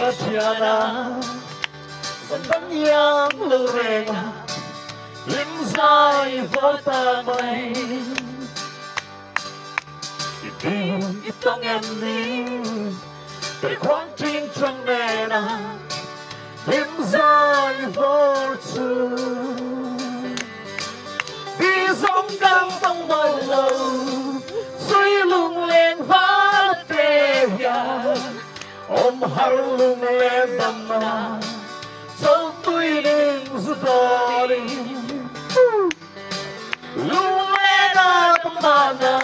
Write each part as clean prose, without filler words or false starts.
Tiana Sandang yang lurenga Limsay vertamay Itong ending Berkwanting trong nena Limsay fortune Đi giống căng tông màu lâu Suy lung lên phát tê Om harlung lên đầm na Sau tuy đinh zdori Lung lên đầm na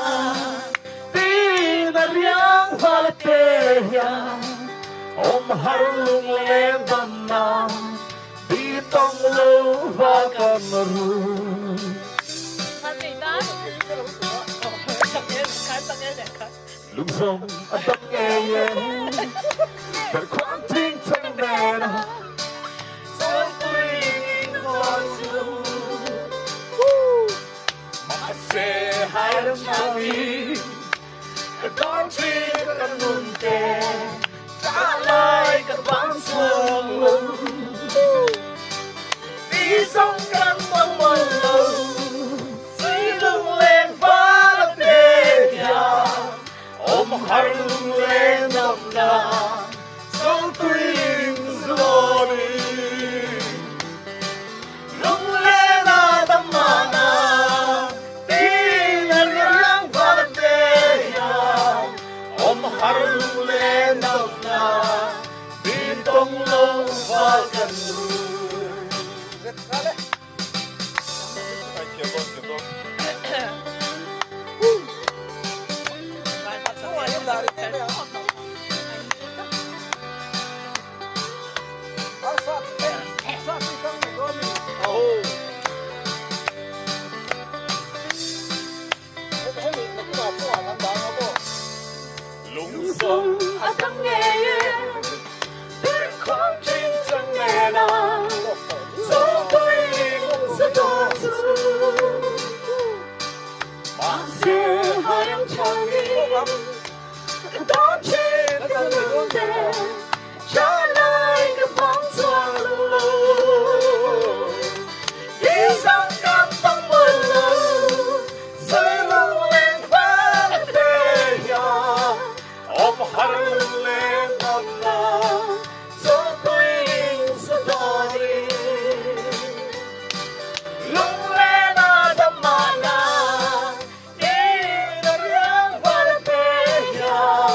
Đi na riang phát tê Om harlung lên đầm na Đi tông lâu và cầm ru Lung sông anh tâm nghe Berkwanting trong nena Sau tuy fortune Mase hai đâm nami Đón chi cần nung kê Trả lại cần vắng xuông Đi sông cần mong mơ lâu Suy lưng lên phá lập đê nhà Ôm harlung lên đầm na Sau tuyên glory Lung lên đầm na Đi na riang phá đê nhà Ôm harlung lên đầm na Đi tông lâu và cần ru Lung sông anh tâm nghe Berkwanting trong nena Sau tuy fortune Mase hai đâm nami Đón chi cần nung kê Trả lại cần vắng xuông Đi sông cam tông mơ lâu Rơi lung lên phá tê nhà Om harlung lên đầm na Sau tuyên zdori Lung lên đầm na Đi na riang phá tê nhà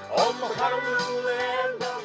Om harlung lên đầm